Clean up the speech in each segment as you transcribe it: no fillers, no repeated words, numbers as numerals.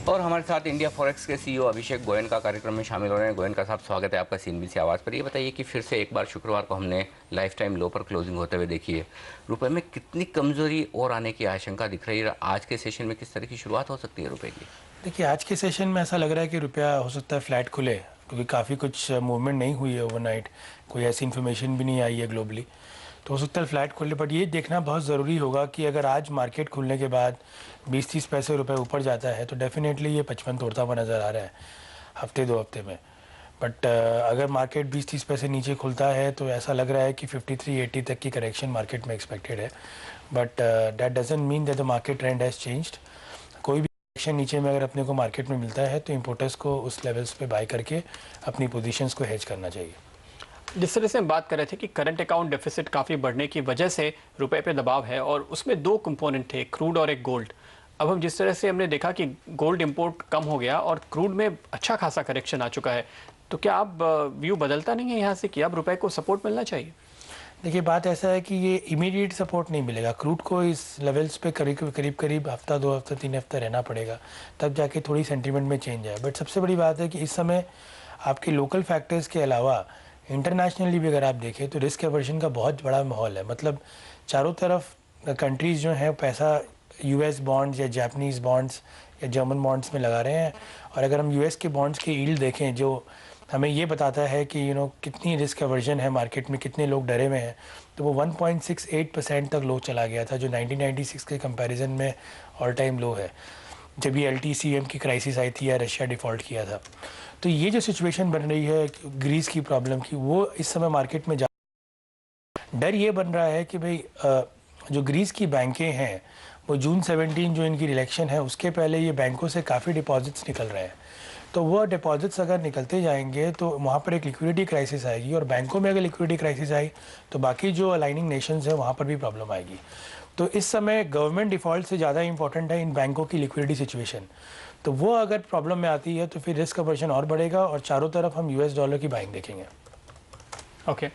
और हमारे साथ इंडिया फॉरेक्स के सीईओ अभिषेक गोयन का कार्यक्रम में शामिल हो रहे हैं। गोयन का साहब, स्वागत है आपका सीएनबीसी आवाज़ पर। ये बताइए कि फिर से एक बार शुक्रवार को हमने लाइफ टाइम लो पर क्लोजिंग होते हुए देखी है। रुपए में कितनी कमजोरी और आने की आशंका दिख रही है? आज के सेशन में किस तरह की शुरुआत हो सकती है रुपए की? देखिए, आज के सेशन में ऐसा लग रहा है कि रुपया हो सकता है फ्लैट खुले, क्योंकि काफ़ी कुछ मूवमेंट नहीं हुई है ओवरनाइट। कोई ऐसी इन्फॉर्मेशन भी नहीं आई है ग्लोबली, तो हो सकता है फ्लैट खुले। बट ये देखना बहुत ज़रूरी होगा कि अगर आज मार्केट खुलने के बाद 20-30 पैसे रुपए ऊपर जाता है तो डेफिनेटली ये 55 तोड़ता हुआ नज़र आ रहा है हफ्ते 2 हफ्ते में। बट अगर मार्केट 20-30 पैसे नीचे खुलता है तो ऐसा लग रहा है कि 53-80 तक की करेक्शन मार्केट में एक्सपेक्टेड है। But that doesn't mean that the market trend has changed. कोई भी करेक्शन नीचे में अगर अपने को मार्केट में मिलता है तो इम्पोर्टर्स को उस लेवल्स पे बाय करके अपनी पोजीशंस को हेज करना चाहिए। जिस तरह से हम बात कर रहे थे कि करंट अकाउंट डेफिसिट काफ़ी बढ़ने की वजह से रुपए पे दबाव है और उसमें दो कंपोनेंट थे, क्रूड और एक गोल्ड। अब हम जिस तरह से हमने देखा कि गोल्ड इंपोर्ट कम हो गया और क्रूड में अच्छा खासा करेक्शन आ चुका है, तो क्या आप व्यू बदलता नहीं है यहाँ से कि अब रुपए को सपोर्ट मिलना चाहिए? देखिए, बात ऐसा है कि ये इमीडिएट सपोर्ट नहीं मिलेगा। क्रूड को इस लेवल्स पे करीब करीब हफ्ता 2 हफ्ता 3 हफ्ता रहना पड़ेगा, तब जाके थोड़ी सेंटीमेंट में चेंज आए। बट सबसे बड़ी बात है कि इस समय आपके लोकल फैक्टर्स के अलावा इंटरनेशनली भी अगर आप देखें तो रिस्क एवर्जन का बहुत बड़ा माहौल है। मतलब चारों तरफ कंट्रीज़ जो हैं पैसा यूएस बॉन्ड्स या जापानीज़ बॉन्ड्स या जर्मन बॉन्ड्स में लगा रहे हैं। और अगर हम यूएस के बॉन्ड्स की यील्ड देखें जो हमें ये बताता है कि कितनी रिस्क एवर्जन है मार्केट में, कितने लोग डरे हुए हैं, तो वो 1.68% तक लो चला गया था, जो 1996 के कंपैरिजन में ऑल टाइम लो है, जब ये LTCM की क्राइसिस आई थी या रशिया डिफ़ॉल्ट किया था। तो ये जो सिचुएशन बन रही है ग्रीस की प्रॉब्लम की, वो इस समय मार्केट में डर ये बन रहा है कि भाई जो ग्रीस की बैंकें हैं वो जून 17 जो इनकी इलेक्शन है उसके पहले ये बैंकों से काफ़ी डिपॉजिट्स निकल रहे हैं। तो वो डिपॉजिट्स अगर निकलते जाएंगे तो वहाँ पर एक लिक्विडिटी क्राइसिस आएगी, और बैंकों में अगर लिक्विडिटी क्राइसिस आई तो बाकी जो अलाइनिंग नेशंस हैं वहाँ पर भी प्रॉब्लम आएगी। तो इस समय गवर्नमेंट डिफ़ॉल्ट से ज़्यादा इंपॉर्टेंट है इन बैंकों की लिक्विडिटी सिचुएशन। तो वो अगर प्रॉब्लम में आती है तो फिर रिस्क अवर्जन और बढ़ेगा और चारों तरफ हम US डॉलर की बाइंग देखेंगे। ओके,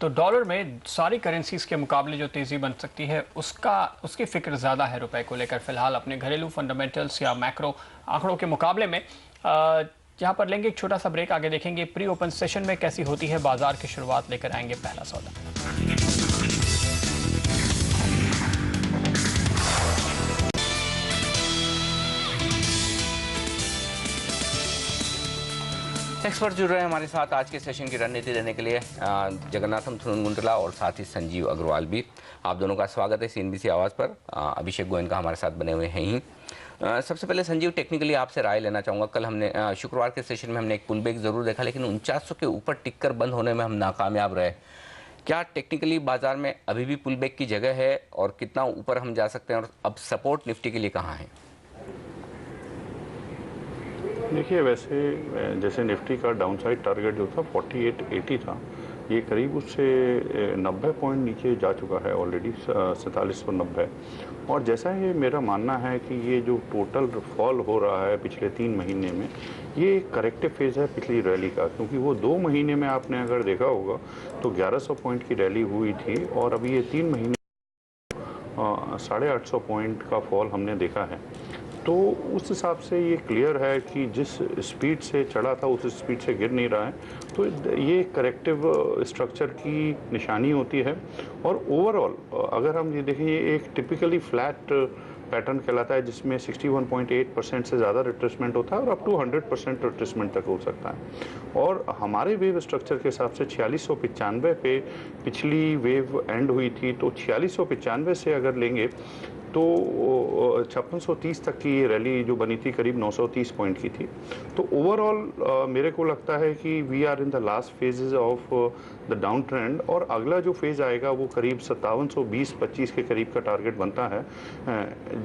तो डॉलर में सारी करेंसीज के मुकाबले जो तेज़ी बन सकती है उसकी फिक्र ज़्यादा है रुपए को लेकर फिलहाल अपने घरेलू फंडामेंटल्स या मैक्रो आंकड़ों के मुकाबले में। यहाँ पर लेंगे एक छोटा सा ब्रेक, आगे देखेंगे प्री ओपन सेशन में कैसी होती है बाजार की शुरुआत, लेकर आएंगे पहला सौदा। एक्सपर्ट जुड़ रहे हैं हमारे साथ आज के सेशन की रणनीति देने के लिए। जगन्नाथम थुरनगुंडला और साथ ही संजीव अग्रवाल भी, आप दोनों का स्वागत है सीएनबीसी आवाज़ पर। अभिषेक गोयन का हमारे साथ बने हुए हैं ही। सबसे पहले संजीव, टेक्निकली आपसे राय लेना चाहूँगा। कल हमने शुक्रवार के सेशन में हमने एक पुल बैक ज़रूर देखा, लेकिन 4900 के ऊपर टिककर बंद होने में हम नाकामयाब रहे। क्या टेक्निकली बाजार में अभी भी पुल बैक की जगह है और कितना ऊपर हम जा सकते हैं, और अब सपोर्ट निफ्टी के लिए कहाँ है? देखिए, वैसे जैसे निफ्टी का डाउनसाइड टारगेट जो था 4880 था, ये करीब उससे 90 पॉइंट नीचे जा चुका है ऑलरेडी, 4790। और जैसा ये मेरा मानना है कि ये जो टोटल फॉल हो रहा है पिछले 3 महीने में, ये एक करेक्टिव फेज़ है पिछली रैली का। क्योंकि वो 2 महीने में आपने अगर देखा होगा तो 1100 पॉइंट की रैली हुई थी, और अभी ये 3 महीने 850 पॉइंट का फॉल हमने देखा है। तो उस हिसाब से ये क्लियर है कि जिस स्पीड से चढ़ा था उस स्पीड से गिर नहीं रहा है। तो ये करेक्टिव स्ट्रक्चर की निशानी होती है। और ओवरऑल अगर हम ये देखें, ये एक टिपिकली फ्लैट पैटर्न कहलाता है, जिसमें 61.8% से ज़्यादा रिट्रेसमेंट होता है और अप टू 100% रिट्रेसमेंट तक हो सकता है। और हमारे वेव स्ट्रक्चर के हिसाब से 4695 पे पिछली वेव एंड हुई थी, तो 4695 से अगर लेंगे तो 5630 तक की ये रैली जो बनी थी करीब 930 पॉइंट की थी। तो ओवरऑल मेरे को लगता है कि we are in the last phases of the down trend, और अगला जो फेज़ आएगा वो करीब 5720-25 के करीब का टारगेट बनता है।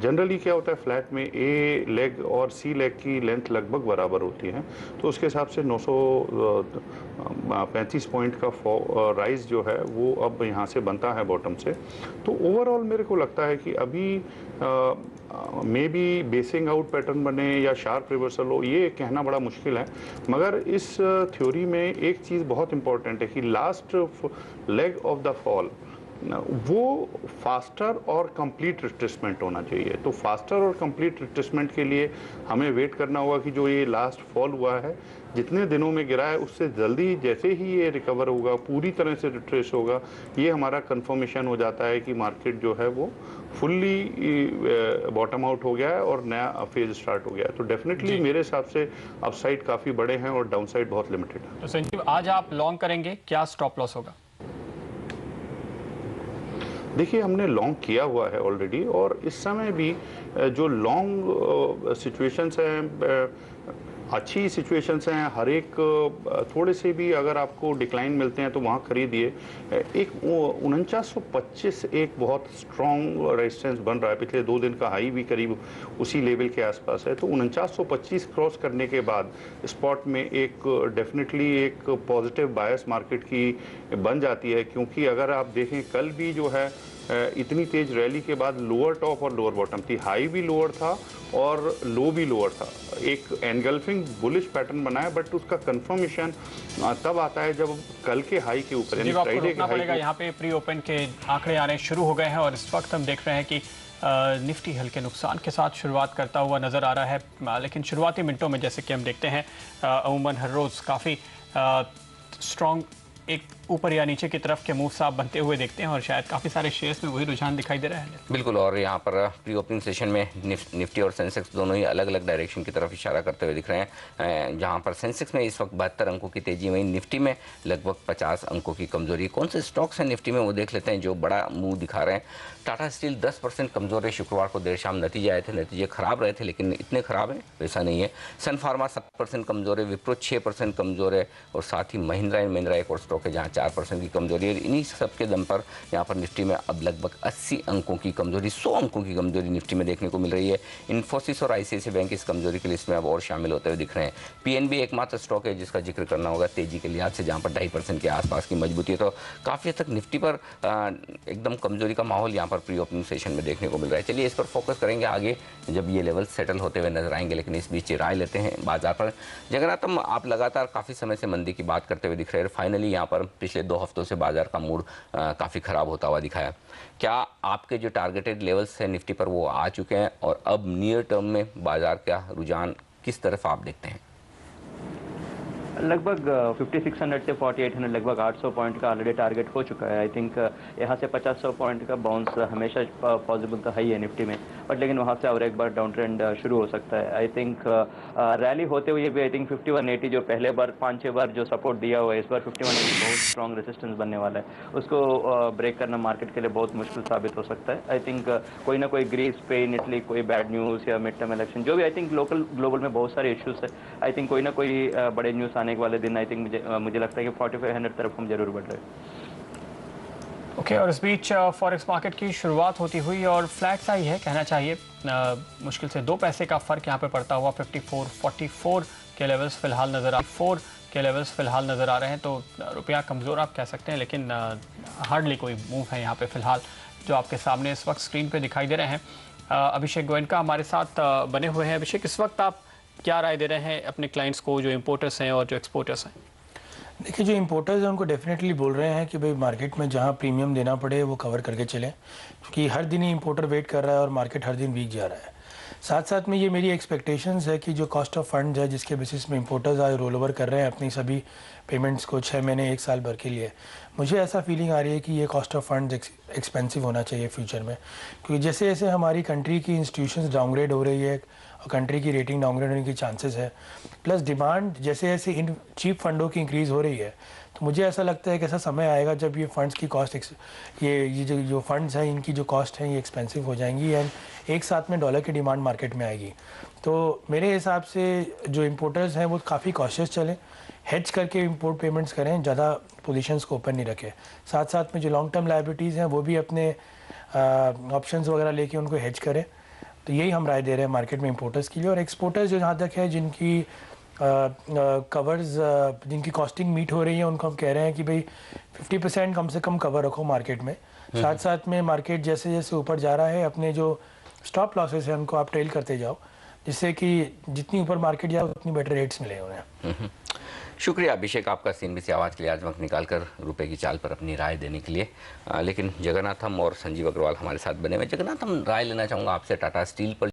जनरली क्या होता है, फ्लैट में ए लेग और सी लेग की लेंथ लगभग बराबर होती है, तो उसके हिसाब से 935 पॉइंट का राइज जो है वो अब यहाँ से बनता है बॉटम से। तो ओवरऑल मेरे को लगता है कि अभी may be basin out pattern बने या शार्प रिवर्सल हो, ये कहना बड़ा मुश्किल है। मगर इस थ्योरी में एक चीज़ बहुत इंपॉर्टेंट है कि last leg of the fall वो फास्टर और कंप्लीट रिट्रेसमेंट होना चाहिए। तो फास्टर और कंप्लीट रिट्रेसमेंट के लिए हमें वेट करना होगा कि जो ये लास्ट फॉल हुआ है, जितने दिनों में गिरा है, उससे जल्दी जैसे ही ये रिकवर होगा, पूरी तरह से रिट्रेस होगा, ये हमारा कंफर्मेशन हो जाता है कि मार्केट जो है वो फुल्ली बॉटम आउट हो गया है और नया फेज स्टार्ट हो गया है। तो डेफिनेटली मेरे हिसाब से अपसाइड काफ़ी बड़े हैं और डाउनसाइड बहुत लिमिटेड है। तो संजीव, आज आप लॉन्ग करेंगे, क्या स्टॉप लॉस होगा? देखिए, हमने लॉन्ग किया हुआ है ऑलरेडी, और इस समय भी जो लॉन्ग सिचुएशंस हैं, अच्छी सिचुएशंस हैं, हर एक थोड़े से भी अगर आपको डिक्लाइन मिलते हैं तो वहाँ खरीदिए। एक 4925 एक बहुत स्ट्रॉन्ग रेजिस्टेंस बन रहा है, पिछले 2 दिन का हाई भी करीब उसी लेवल के आसपास है। तो 4925 क्रॉस करने के बाद स्पॉट में एक डेफिनेटली एक पॉजिटिव बायस मार्केट की बन जाती है, क्योंकि अगर आप देखें कल भी जो है इतनी तेज रैली के बाद लोअर टॉप और लोअर बॉटम थी, हाई भी लोअर था और लो भी लोअर था, एक एनगल्फिंग बुलिश पैटर्न बनाया, बट उसका कंफर्मेशन तब आता है जब कल के हाई के ऊपर, यानी फ्राइडे के हाई के। यहाँ पे प्री ओपन के आंकड़े आने शुरू हो गए हैं और इस वक्त हम देख रहे हैं कि निफ्टी हल्के नुकसान के साथ शुरुआत करता हुआ नजर आ रहा है, लेकिन शुरुआती मिनटों में जैसे कि हम देखते हैं अमूमन हर रोज काफ़ी स्ट्रॉन्ग एक ऊपर या नीचे की तरफ के मूव आप बनते हुए देखते हैं और शायद काफ़ी सारे शेयर्स में वही रुझान दिखाई दे रहा है। बिल्कुल, और यहाँ पर प्री ओपनिंग सेशन में निफ्टी और सेंसेक्स दोनों ही अलग अलग डायरेक्शन की तरफ इशारा करते हुए दिख रहे हैं। जहाँ पर सेंसेक्स में इस वक्त 72 अंकों की तेजी, वहीं निफ्टी में लगभग 50 अंकों की कमजोरी। कौन से स्टॉक्स हैं निफ्टी में वो देख लेते हैं जो बड़ा मूव दिखा रहे हैं। टाटा स्टील 10% कमजोर है, शुक्रवार को देर शाम नतीजे आए थे, नतीजे खराब रहे थे लेकिन इतने खराब हैं वैसा नहीं है। सन फार्मा 7% कमजोर है, विप्रो 6% कमजोर है, और साथ ही महिंद्रा एंड महिंद्रा एक और स्टॉक है जहाँ 4% की कमजोरी है। इन्हीं सब के दम पर यहाँ पर निफ्टी में अब लगभग 80 अंकों की कमजोरी, 100 अंकों की कमजोरी निफ्टी में देखने को मिल रही है। इन्फोसिस और आईसीआईसीआई बैंक इस कमजोरी की लिस्ट में अब और शामिल होते हुए दिख रहे हैं। पीएनबी एकमात्र स्टॉक है जिसका जिक्र करना होगा तेजी के लिहाज से, जहाँ पर 2.5% के आसपास की मजबूती है। तो काफ़ी हद तक निफ्टी पर एकदम कमजोरी का माहौल यहाँ पर प्री ओपनिंग सेशन में देखने को मिल रहा है। चलिए इस पर फोकस करेंगे आगे जब ये लेवल सेटल होते हुए नजर आएंगे, लेकिन इस बीच राय लेते हैं बाजार पर। जगन्नाथम, आप लगातार काफ़ी समय से मंदी की बात करते हुए दिख रहे हैं, फाइनली यहाँ पर पिछले 2 हफ्तों से बाजार का मूड काफ़ी ख़राब होता हुआ दिखाया। क्या आपके जो टारगेटेड लेवल्स हैं निफ्टी पर वो आ चुके हैं, और अब नियर टर्म में बाजार का रुझान किस तरफ आप देखते हैं? लगभग 5600 से 4800 लगभग 800 पॉइंट का ऑलरेडी टारगेट हो चुका है। आई थिंक यहाँ से 50-100 पॉइंट का बाउंस हमेशा पॉसिबल तो है ही है निफ्टी में, बट लेकिन वहाँ से और एक बार डाउन ट्रेंड शुरू हो सकता है। आई थिंक रैली होते हुए भी आई थिंक 5180 जो पहले बार 5-6 बार जो सपोर्ट दिया हुआ है, इस बार 5180 बहुत स्ट्रॉन्ग रेजिस्टेंस बनने वाला है। उसको ब्रेक करना मार्केट के लिए बहुत मुश्किल साबित हो सकता है। आई थिंक कोई ना कोई ग्रीस, स्पेन, इटली, कोई बैड न्यूज़ या मिड टर्म इलेक्शन, जो भी आई थिंक लोकल ग्लोबल में बहुत सारे इश्यूज है, आई थिंक कोई ना कोई बड़े न्यूज़ आने वाले दिन आई थिंक मुझे लगता है कि 4500 तरफ हम जरूर बढ़ रहे हैं। ओके, और इस बीच फॉरेक्स मार्केट की शुरुआत होती हुई और फ्लैट सा ही है कहना चाहिए, मुश्किल से 2 पैसे का फर्क यहाँ पे पड़ता हुआ 54-44 के लेवल्स फिलहाल नजर आ रहे हैं। तो रुपया कमज़ोर आप कह सकते हैं, लेकिन हार्डली कोई मूव है यहाँ पे फिलहाल जो आपके सामने इस वक्त स्क्रीन पे दिखाई दे रहे हैं। अभिषेक गोयनका हमारे साथ बने हुए हैं। अभिषेक, इस वक्त आप क्या राय दे रहे हैं अपने क्लाइंट्स को, जो इंपोर्टर्स हैं और जो एक्सपोर्टर्स हैं? देखिए, जो इंपोर्टर्स हैं उनको डेफिनेटली बोल रहे हैं कि भाई मार्केट में जहाँ प्रीमियम देना पड़े वो कवर करके चलें, क्योंकि हर दिन ही इंपोर्टर वेट कर रहा है और मार्केट हर दिन वीक जा रहा है। साथ साथ में ये मेरी एक्सपेक्टेशंस है कि जो कॉस्ट ऑफ फंड है जिसके बेसिस में इंपोर्टर्स आज रोल ओवर कर रहे हैं अपनी सभी पेमेंट्स को 6 महीने 1 साल भर के लिए, मुझे ऐसा फीलिंग आ रही है कि ये कॉस्ट ऑफ फंड एक्सपेंसिव होना चाहिए फ्यूचर में, क्योंकि जैसे जैसे हमारी कंट्री की इंस्टीट्यूशंस डाउनग्रेड हो रही है और कंट्री की रेटिंग डाउनग्रेड होने की चांसेस है, प्लस डिमांड जैसे जैसे इन चीप फंडों की इंक्रीज़ हो रही है, तो मुझे ऐसा लगता है कि ऐसा समय आएगा जब ये फंड्स की कॉस्ट ये जो फंड्स हैं इनकी जो कॉस्ट है ये एक्सपेंसिव हो जाएंगी एंड एक साथ में डॉलर की डिमांड मार्केट में आएगी। तो मेरे हिसाब से जो इंपोर्टर्स हैं वो काफ़ी कॉशियस चलें, हेज करके इंपोर्ट पेमेंट्स करें, ज़्यादा पोजीशंस को ओपन नहीं रखें। साथ साथ में जो लॉन्ग टर्म लायबिलिटीज़ हैं वो भी अपने ऑप्शंस वगैरह लेके उनको हेज करें। तो यही हम राय दे रहे हैं मार्केट में इंपोर्टर्स के लिए। और एक्सपोर्टर्स जो जहाँ तक है जिनकी कवर्स जिनकी कॉस्टिंग मीट हो रही है उनको हम कह रहे हैं कि भाई 50% कम से कम कवर रखो मार्केट में। साथ साथ में मार्केट जैसे जैसे ऊपर जा रहा है अपने जो स्टॉप लॉसेस हैं उनको आप ट्रेल करते जाओ, जिससे कि जितनी ऊपर मार्केट जाए उतनी बेटर रेट्स मिले उन्हें। शुक्रिया अभिषेक आपका CNBC आवाज़ के लिए आज वक्त निकालकर रुपए की चाल पर अपनी राय देने के लिए। लेकिन जगन्नाथम और संजीव अग्रवाल हमारे साथ बने हुए। जगन्नाथम, राय लेना चाहूँगा आपसे टाटा स्टील पर